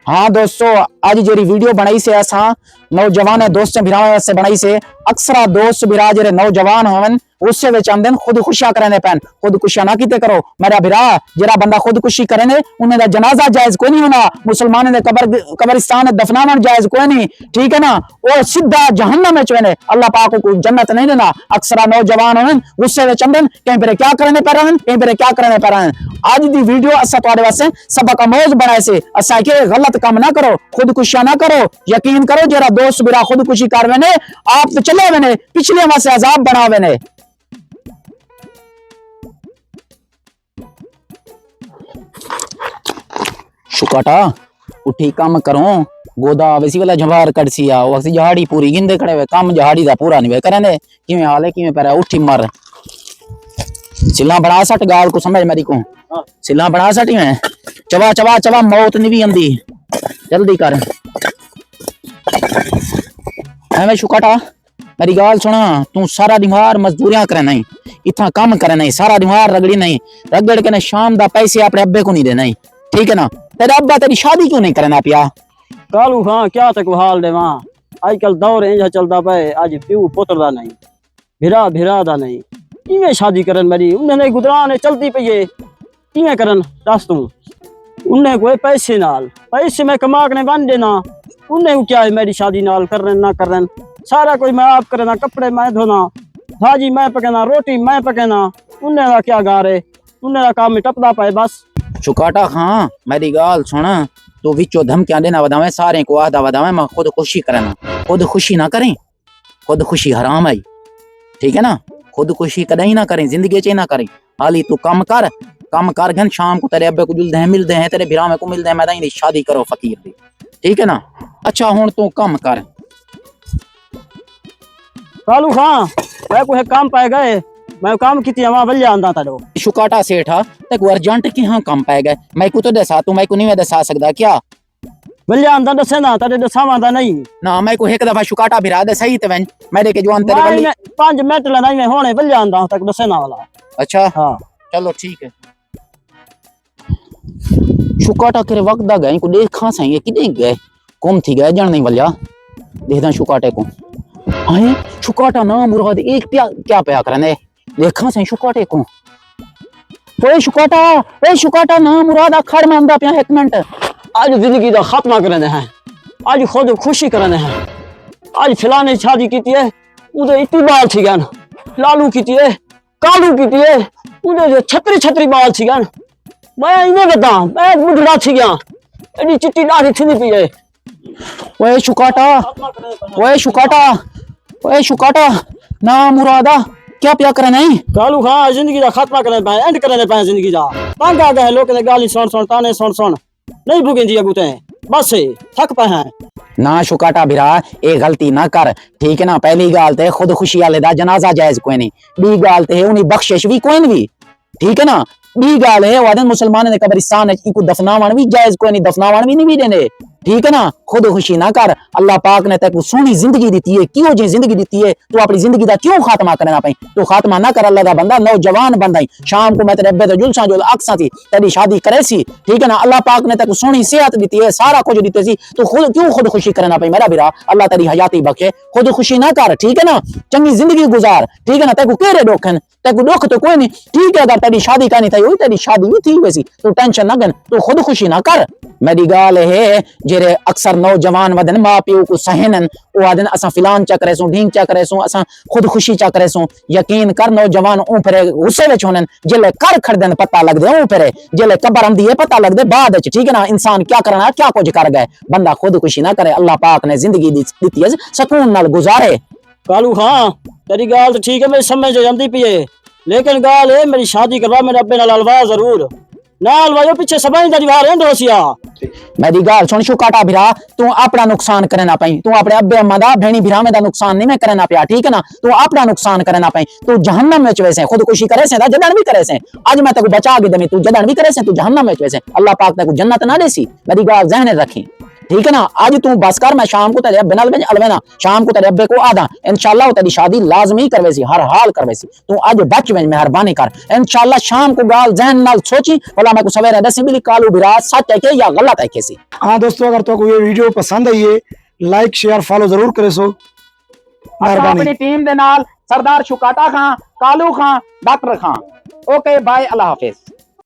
हाँ दोस्तों, आज जेरी वीडियो बनाई से असा नौजवान दोस्त भिरा से बनाई से अक्सर दोस्त भिरा जेरे नौजवान होवन उससे वे चंदन खुदकुशियां करने पैन। खुदकुशियां ना किते करो मेरा भिरा, जरा बंदा खुदकुशी करे उन्हें दा जनाजा जायज कोई नहीं होना, मुसलमान ने कब्रिस्तान दफनावन जायज कोई नहीं, ठीक है ना। वो सीधा जहन्नम में चवेने, अल्लाह पाक को जन्नत नहीं देना। अक्सर नौजवान होवन उससे वे चंदन कहीं पर क्या करने पर कहीं पर क्या करने पर। आज दी वीडियो असा तुहाडे वास्ते सबक आमोज बनाए से असा के गलत काम ना करो, खुदकुशियां ना करो। यकीन करो जरा दोस्त बिरा खुदकुशी कर वेने आप तो चले वेने पिछले वास्ते अजाब बना वेने। शुकाटा उठी काम करो, गोदा वैसी वाला जवार कड़सिया वक्सी जहाड़ी पूरी गिंदे खड़े हुए काम जहाड़ी दा पूरा नहीं वे करने किवें हाल है किवें पर उठी मर सिला बना सट गाल को समझ मेरी को सिला बना सटी में चवा चवा चवा मौत नहीं भी आंदी जल्दी कर। एवें शुकाटा मेरी गाल सुना, तू सारा दिमाग मजदूरियां करे नहीं, इतना काम करे नहीं, सारा दिमाग रगड़ी नहीं, रगड़ के ने शाम दा पैसे अपने अब्बे को नहीं देना, ठीक है ना। तेरा अब्बा तेरी शादी क्यों नहीं करना पिया? कालू हाँ क्या तक हाल दे वहां आजकल दौर इंजा चलता पे, आज प्यू पुत्र दा नहीं भिरा भिरा दा नहीं, किवें शादी करन मेरी उन्हें गुजरान चलती पई है, किवें करन दस तू। उन्हें कोई पैसे नाल पैसे मैं कमा के बन देना, उन्हें क्या है मेरी शादी नाल करन ना करन, सारा कोई मैं आप करना, कपड़े मैं धोना, भाजी मैं पकाना, रोटी मैं पकाना, उन्हें का क्या गार है, उन्हें का काम टपदा पाए बस। शुकाटा हाँ मेरी गाल सुन, तो विचो धमकियां देना वधावे, सारे को आदा वधावे, मैं खुद खुशी करना, खुद खुशी ना करें, खुद खुशी हराम है, ठीक है ना। खुद खुशी कदई ना करें, जिंदगी च ना करें। हाली तू कम कर घन शाम को तेरे अब्बे को जुलते हैं मिलते हैं, तेरे भिरा में को मिलते हैं, मैं शादी करो फकीर दी, ठीक है ना। अच्छा हुन तू कम कर। कालू हाँ मैं कोई काम पाए गए, मैं काम की वहां बल जांदा था दो शुकाटा सेठा ते को अर्जेंट की हाँ काम पाए गए, मैं को तो दसा तू मैं को नहीं दसा सकदा क्या? बल जांदा दसे ना तेरे दसावांदा नहीं ना, मैं को एक दफा शुकाटा भिरा दे सही ते वन मेरे के जवान तेरे बल्ली 5 मिनट ला नहीं होने बल जांदा तक दसे ना वाला। अच्छा हाँ चलो ठीक है। शुकाटा करे वक्त दा गए को देखा सही किदे गए कौन थी गए जण नहीं बलिया देखदा शुकाटे को आए शुकाटा ना मुराद एक क्या पया करने देखा सही शुकाटे को। ओए शुकाटा ना मुराद अखड़ मांदा पिया एक मिनट। आज जिंदगी का खात्मा करने हैं, आज खुद खुशी करने हैं, आज फिलाने शादी की है उधर इतनी बाल थी गन, लालू की है कालू की है उधर छतरी छतरी बाल थी गन, मैं इन्हें बता मैं बुढ़ा थी गया एडी चिट्टी दाढ़ी थी नहीं पिए। ओए शुकाटा ना मुरादा क्या पिया करे नहीं कालू हाँ जिंदगी का खात्मा करने पाए एंड करने पाए जिंदगी का तंग आ गए लोग ने गाली सुन ताने सुन नहीं भुगे जी अगुते बस थक पे हैं ना। शुकाटा भिरा ए गलती ना कर, ठीक है ना। पहली गाल ते खुद खुशी वाले दा जनाजा जायज कोई नहीं, बी गाल ते उन्हीं बख्शिश भी कोई नहीं, ठीक है ना। बी गाल है वादन मुसलमान ने कब्रिस्तान इको दफनावन भी जायज कोई नहीं, दफनावन भी नहीं भी देने, ठीक है ना। खुद खुशी ना कर, अल्लाह पाक ने तेको सोहनी जिंदगी दी है, क्यों जी जिंदगी दी है, तू अपनी जिंदगी दा क्यों खात्मा करना पाई, तू खात्मा ना कर। अल्लाह दा बंदा नौजवान बंदा ही शाम को मैं तेरे अब्बे जुलसा जो अक्सा थी तेरी शादी करे सी, ठीक है ना। अल्लाह पाक ने तेको सोहनी सेहत दी है, सारा कुछ दीते सी, तू खुद क्यों खुद खुशी करना पाई मेरा भिरा। अल्लाह तेरी हयाती बख्शे, खुद खुशी ना कर, ठीक है ना। चंगी जिंदगी गुजार, ठीक है ना। तेको केरे डोखन तेको दुख तो कोई नहीं, ठीक है। अगर तेरी शादी करनी थी वही तेरी शादी भी थी वैसी, तू टेंशन ना कर, तू खुद खुशी ना कर। मेरी गाल है जेरे अक्सर नौजवान वदन माँ प्यो को सहनन वो आदन असा फिलान चा करे सो ढींग चा करे सो असा खुद खुशी चा करे सो। यकीन कर नौजवान ऊ फिरे गुस्से विच होनन, जिले कर खड़दन पता लग दे ऊ फिरे, जिले कब्र आंदी है पता लग दे बाद विच, ठीक है ना। इंसान क्या करना क्या कुछ कर गए, बंदा खुद खुशी ना करे। अल्लाह पाक ने जिंदगी दी है सुकून नाल गुजारे। कालू हाँ तेरी गाल तो ठीक है मेरी समझ जाती पी है, लेकिन गाल है मेरी शादी करवा मेरे अब्बे नाल अलवा जरूर ना अलवायो पीछे समझ दा दीवार है दोसिया। मेरी गाल सुन शुकाटा भिरा, तू अपना नुकसान करना पाई, तू अपने अब्बे अम्मा दा भेणी भिरा में दा नुकसान नहीं मैं करना पिया, ठीक है ना। तू अपना नुकसान करना पाई, तू जहन्नम में वैसे खुद खुशी करे से जदन भी करे से, आज मैं तेको बचा के दमी तू जदन भी करे से तू जहन्नम में वैसे, अल्लाह पाक तेको जन्नत ना देसी। मेरी गाल ज़हन रखी, ठीक है ना। आज तू बस कर, मैं शाम को तेरे अब्बे नाल अलवेना, शाम को तेरे अब्बे को आदा इंशाल्लाह तेरी शादी लाजमी करवेसी, हर हाल करवेसी। तू आज बच में मेहरबानी कर इंशाल्लाह। शाम को गाल जहन नाल सोची भला मैं को सवेरे दसी बिली कालू बिरा सच है के या गलत है केसी। हाँ दोस्तों, अगर तो ये वीडियो पसंद आई है लाइक शेयर फॉलो जरूर करे सो। मेहरबानी। अपनी टीम दे नाल सरदार शुकाटा खां, कालू खां, डॉक्टर खां। ओके बाय, अल्लाह हाफिज।